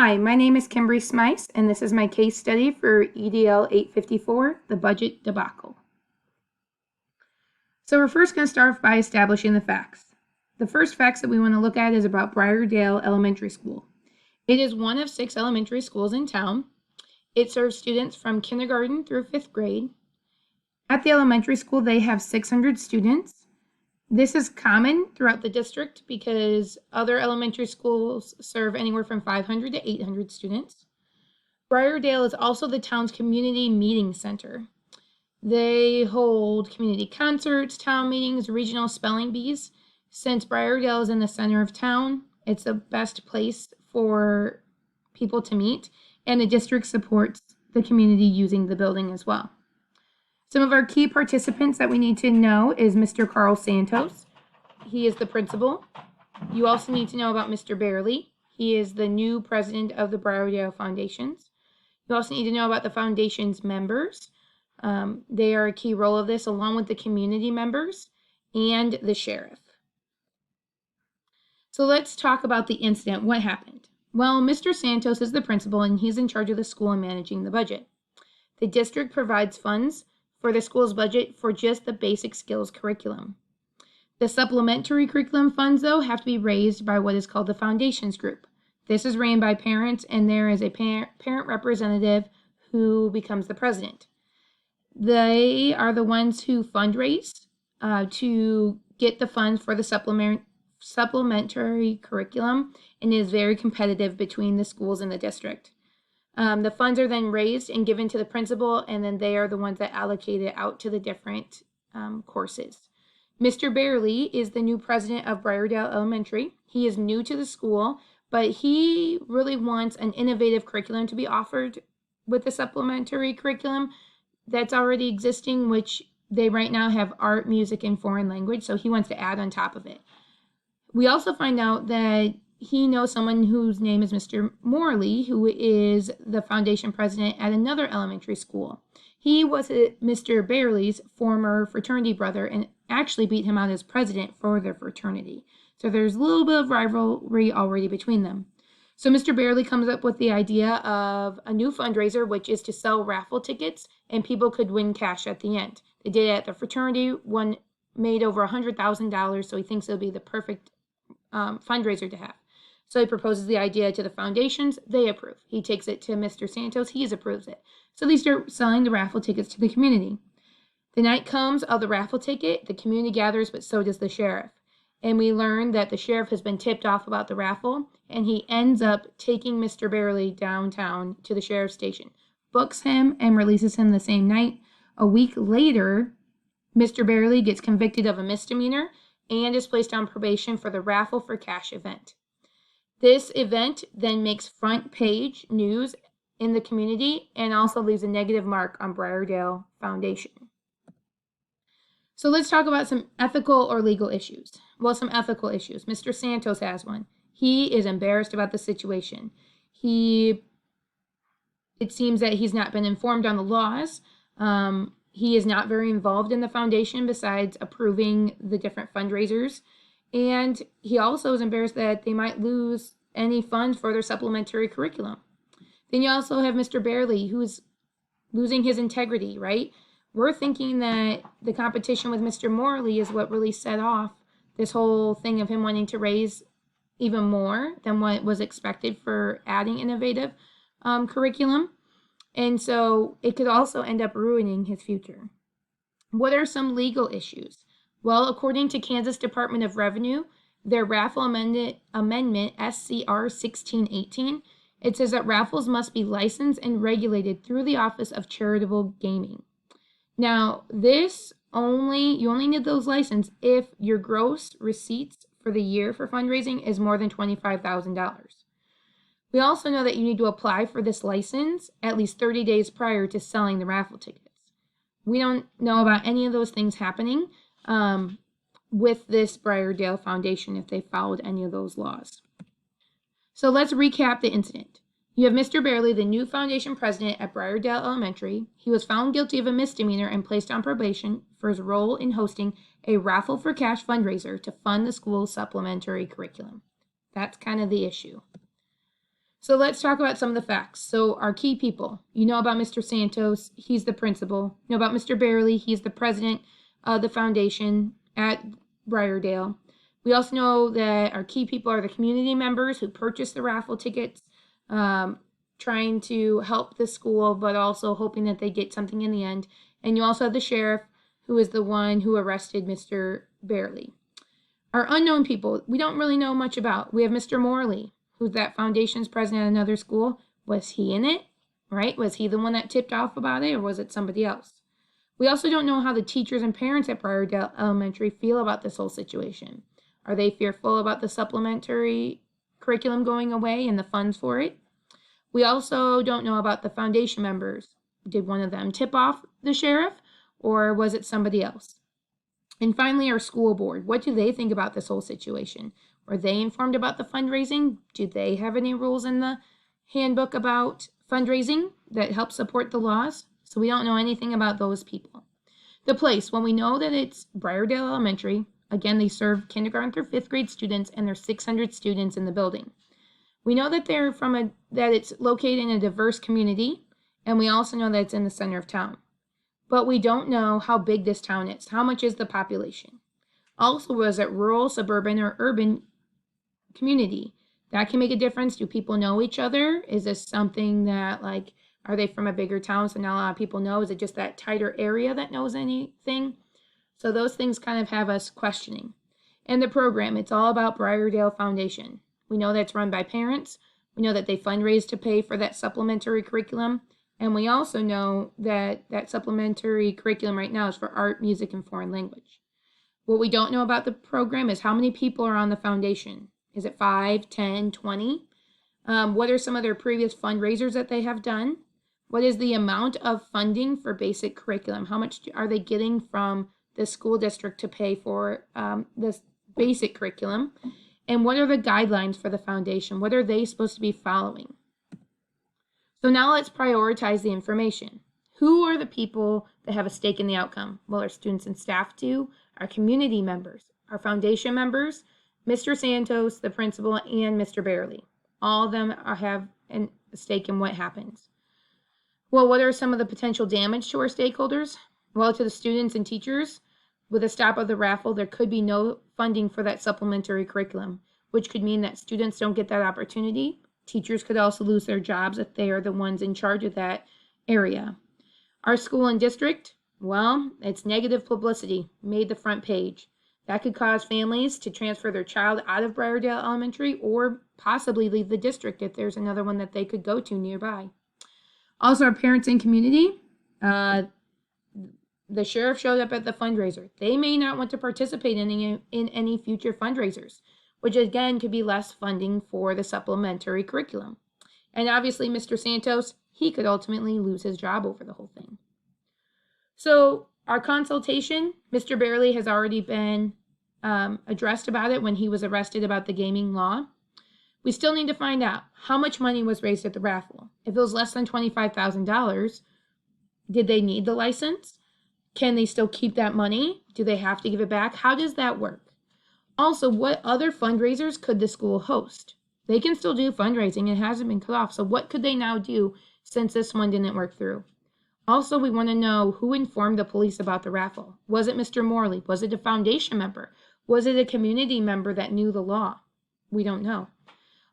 Hi, my name is Kimberly Smice, and this is my case study for EDL 854, the budget debacle. So we're first going to start by establishing the facts. The first facts that we want to look at is about Briardale Elementary School. It is one of 6 elementary schools in town. It serves students from kindergarten through 5th grade. At the elementary school, they have 600 students. This is common throughout the district because other elementary schools serve anywhere from 500 to 800 students. Briardale is also the town's community meeting center. They hold community concerts, town meetings, regional spelling bees. Since Briardale is in the center of town, it's the best place for people to meet, and the district supports the community using the building as well. Some of our key participants that we need to know is Mr. Carl Santos. He is the principal. You also need to know about Mr. Barely. He is the new president of the Briardale Foundations. You also need to know about the foundation's members. They are a key role of this, along with the community members and the sheriff. So let's talk about the incident. What happened? Well, Mr. Santos is the principal, and he's in charge of the school and managing the budget. The district provides funds for the school's budget for just the basic skills curriculum. The supplementary curriculum funds, though, have to be raised by what is called the Foundations Group. This is ran by parents, and there is a parent representative who becomes the president. They are the ones who fundraise to get the funds for the supplementary curriculum, and it is very competitive between the schools in the district. The funds are then raised and given to the principal, and then they are the ones that allocate it out to the different courses. Mr. Barely is the new president of Briardale Elementary. He is new to the school, but he really wants an innovative curriculum to be offered with the supplementary curriculum that's already existing, which they right now have art, music, and foreign language, so he wants to add on top of it. We also find out that he knows someone whose name is Mr. Morley, who is the foundation president at another elementary school. He was Mr. Barely's former fraternity brother and actually beat him out as president for their fraternity. So there's a little bit of rivalry already between them. So Mr. Barely comes up with the idea of a new fundraiser, which is to sell raffle tickets, and people could win cash at the end. They did it at the fraternity. One made over $100,000, so he thinks it'll be the perfect fundraiser to have. So he proposes the idea to the foundations. They approve. He takes it to Mr. Santos. He approves it. So they start selling the raffle tickets to the community. The night comes of the raffle ticket. The community gathers, but so does the sheriff. And we learn that the sheriff has been tipped off about the raffle, and he ends up taking Mr. Barely downtown to the sheriff's station, books him, and releases him the same night. A week later, Mr. Barely gets convicted of a misdemeanor and is placed on probation for the raffle for cash event. This event then makes front page news in the community and also leaves a negative mark on Briardale Foundation. So let's talk about some ethical or legal issues. Well, some ethical issues. Mr. Santos has one. He is embarrassed about the situation. It seems that he's not been informed on the laws. He is not very involved in the foundation besides approving the different fundraisers. And he also is embarrassed that they might lose any funds for their supplementary curriculum. Then you also have Mr. Barely, who's losing his integrity, right? We're thinking that the competition with Mr. Morley is what really set off this whole thing of him wanting to raise even more than what was expected for adding innovative curriculum. And so it could also end up ruining his future. What are some legal issues? Well, according to Kansas Department of Revenue, their raffle amendment SCR 1618, it says that raffles must be licensed and regulated through the Office of Charitable Gaming. Now, you only need those licenses if your gross receipts for the year for fundraising is more than $25,000. We also know that you need to apply for this license at least 30 days prior to selling the raffle tickets. We don't know about any of those things happening with this Briardale Foundation if they followed any of those laws. So let's recap the incident. You have Mr. Barely, the new foundation president at Briardale Elementary. He was found guilty of a misdemeanor and placed on probation for his role in hosting a raffle for cash fundraiser to fund the school's supplementary curriculum. That's kind of the issue. So let's talk about some of the facts. So our key people, you know about Mr. Santos, he's the principal. You know about Mr. Barely, he's the president of the foundation at Briardale. We also know that our key people are the community members who purchased the raffle tickets, trying to help the school, but also hoping that they get something in the end. And you also have the sheriff, who is the one who arrested Mr. Barely. Our unknown people, we don't really know much about. We have Mr. Morley, who's that foundation's president at another school. Was he in it, right? Was he the one that tipped off about it, or was it somebody else? We also don't know how the teachers and parents at Briardale Elementary feel about this whole situation. Are they fearful about the supplementary curriculum going away and the funds for it? We also don't know about the foundation members. Did one of them tip off the sheriff, or was it somebody else? And finally, our school board. What do they think about this whole situation? Were they informed about the fundraising? Do they have any rules in the handbook about fundraising that help support the laws? So we don't know anything about those people. The place, well, we know that it's Briardale Elementary. Again, they serve kindergarten through 5th grade students, and there's 600 students in the building. We know that that it's located in a diverse community, and we also know that it's in the center of town. But we don't know how big this town is. How much is the population? Also, was it rural, suburban, or urban community? That can make a difference. Do people know each other? Is this something that, like, are they from a bigger town, so not a lot of people know? Is it just that tighter area that knows anything? So those things kind of have us questioning. And the program, it's all about Briardale Foundation. We know that's run by parents. We know that they fundraise to pay for that supplementary curriculum. And we also know that that supplementary curriculum right now is for art, music, and foreign language. What we don't know about the program is how many people are on the foundation. Is it 5, 10, 20? What are some of their previous fundraisers that they have done? What is the amount of funding for basic curriculum? How much are they getting from the school district to pay for this basic curriculum? And what are the guidelines for the foundation? What are they supposed to be following? So now let's prioritize the information. Who are the people that have a stake in the outcome? Well, our students and staff do, our community members, our foundation members, Mr. Santos, the principal, and Mr. Barely. All of them have a stake in what happens. Well, what are some of the potential damage to our stakeholders? Well, to the students and teachers, with the stop of the raffle, there could be no funding for that supplementary curriculum, which could mean that students don't get that opportunity. Teachers could also lose their jobs if they are the ones in charge of that area. Our school and district, well, it's negative publicity, made the front page. That could cause families to transfer their child out of Briardale Elementary or possibly leave the district if there's another one that they could go to nearby. Also, our parents and community, the sheriff showed up at the fundraiser. They may not want to participate in any future fundraisers, which again could be less funding for the supplementary curriculum. And obviously, Mr. Santos, he could ultimately lose his job over the whole thing. So our consultation, Mr. Barely has already been addressed about it when he was arrested about the gaming law. We still need to find out how much money was raised at the raffle. If it was less than $25,000, did they need the license? Can they still keep that money? Do they have to give it back? How does that work? Also, what other fundraisers could the school host? They can still do fundraising. It hasn't been cut off. So what could they now do since this one didn't work through? Also, we want to know who informed the police about the raffle. Was it Mr. Morley? Was it a foundation member? Was it a community member that knew the law? We don't know.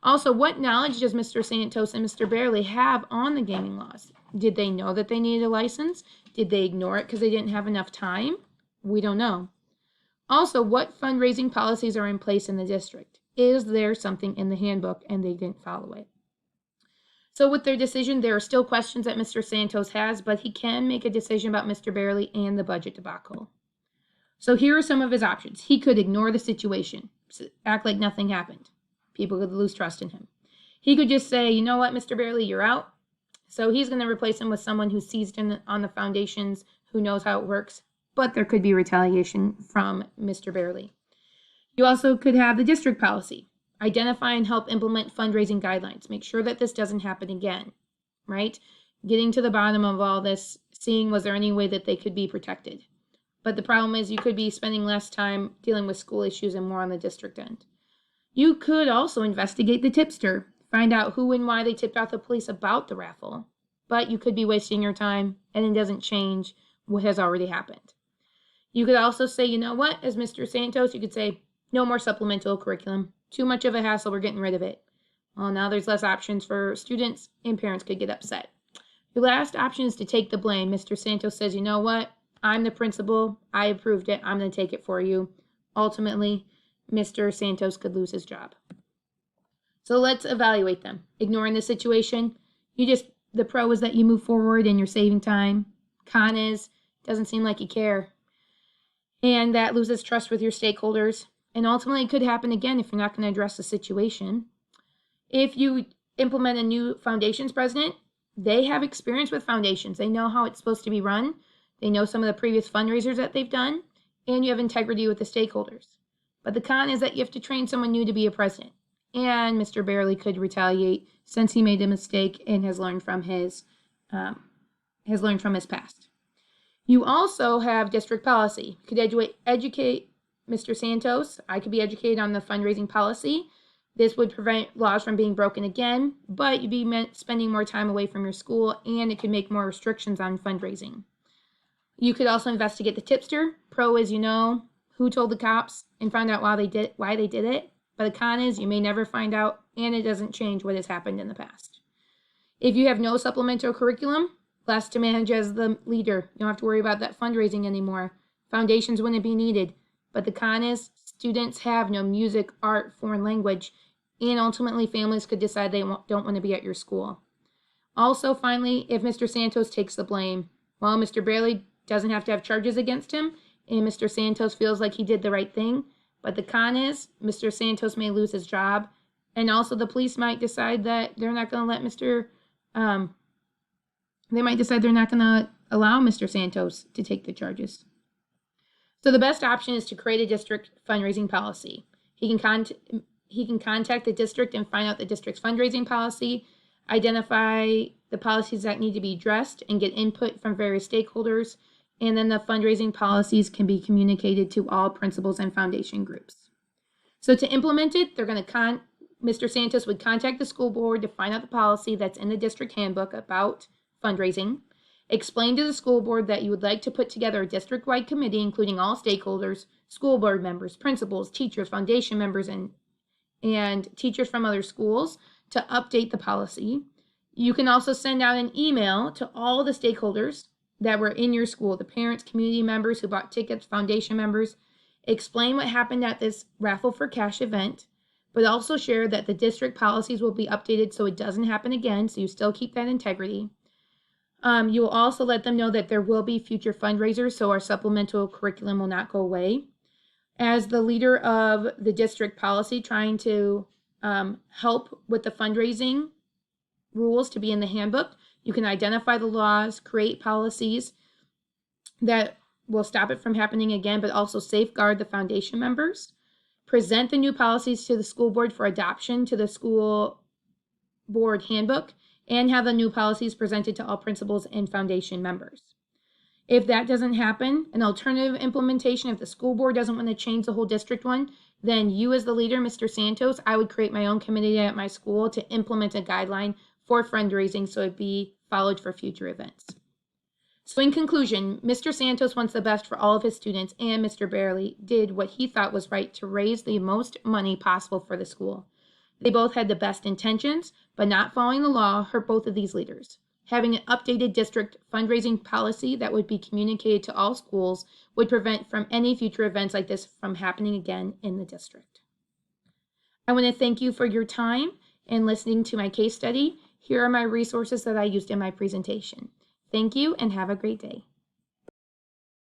Also, what knowledge does Mr. Santos and Mr. Barely have on the gaming laws? Did they know that they needed a license? Did they ignore it because they didn't have enough time? We don't know. Also, what fundraising policies are in place in the district? Is there something in the handbook and they didn't follow it? So with their decision, there are still questions that Mr. Santos has, but he can make a decision about Mr. Barely and the budget debacle. So here are some of his options. He could ignore the situation, act like nothing happened. People could lose trust in him. He could just say, you know what, Mr. Barely, you're out. So he's going to replace him with someone who's seasoned on the foundations, who knows how it works. But there could be retaliation from Mr. Barely. You also could have the district policy. Identify and help implement fundraising guidelines. Make sure that this doesn't happen again, right? Getting to the bottom of all this, seeing was there any way that they could be protected. But the problem is you could be spending less time dealing with school issues and more on the district end. You could also investigate the tipster. Find out who and why they tipped off the police about the raffle, but you could be wasting your time and it doesn't change what has already happened. You could also say, you know what, as Mr. Santos, you could say, no more supplemental curriculum. Too much of a hassle, we're getting rid of it. Well, now there's less options for students and parents could get upset. Your last option is to take the blame. Mr. Santos says, you know what, I'm the principal, I approved it, I'm going to take it for you. Ultimately, Mr. Santos could lose his job. So let's evaluate them. Ignoring the situation, the pro is that you move forward and you're saving time. Con is, doesn't seem like you care. And that loses trust with your stakeholders. And ultimately, it could happen again if you're not going to address the situation. If you implement a new foundations president, they have experience with foundations. They know how it's supposed to be run. They know some of the previous fundraisers that they've done. And you have integrity with the stakeholders. But the con is that you have to train someone new to be a president. And Mr. Barely could retaliate since he made a mistake and has learned from his past. You also have district policy. You could educate Mr. Santos. I could be educated on the fundraising policy. This would prevent laws from being broken again, but you'd be spending more time away from your school, and it could make more restrictions on fundraising. You could also investigate the tipster. Pro is, you know who told the cops and find out why they did it. But the con is you may never find out, and it doesn't change what has happened in the past. If you have no supplemental curriculum, less to manage as the leader. You don't have to worry about that fundraising anymore. Foundations wouldn't be needed. But the con is students have no music, art, foreign language, and ultimately families could decide they don't want to be at your school. Also, finally, if Mr. Santos takes the blame, well, Mr. Barely doesn't have to have charges against him, and Mr. Santos feels like he did the right thing. But the con is Mr. Santos may lose his job, and also the police might decide that they're not going to let they might decide they're not going to allow Mr. Santos to take the charges. So the best option is to create a district fundraising policy. He can contact the district and find out the district's fundraising policy, identify the policies that need to be addressed, and get input from various stakeholders. And then the fundraising policies can be communicated to all principals and foundation groups. So to implement it, Mr. Santos would contact the school board to find out the policy that's in the district handbook about fundraising, explain to the school board that you would like to put together a district-wide committee including all stakeholders, school board members, principals, teachers, foundation members, and teachers from other schools to update the policy. You can also send out an email to all the stakeholders that were in your school, the parents, community members who bought tickets, foundation members. Explain what happened at this raffle for cash event, but also share that the district policies will be updated so it doesn't happen again, so you still keep that integrity. You will also let them know that there will be future fundraisers, so our supplemental curriculum will not go away. As the leader of the district policy, trying to help with the fundraising rules to be in the handbook, you can identify the laws, create policies that will stop it from happening again, but also safeguard the foundation members. Present the new policies to the school board for adoption to the school board handbook, and have the new policies presented to all principals and foundation members. If that doesn't happen, an alternative implementation, if the school board doesn't want to change the whole district one, then you as the leader, Mr. Santos, I would create my own committee at my school to implement a guideline for fundraising so it be followed for future events. So in conclusion, Mr. Santos wants the best for all of his students, and Mr. Barely did what he thought was right to raise the most money possible for the school. They both had the best intentions, but not following the law hurt both of these leaders. Having an updated district fundraising policy that would be communicated to all schools would prevent from any future events like this from happening again in the district. I want to thank you for your time and listening to my case study. Here are my resources that I used in my presentation. Thank you and have a great day.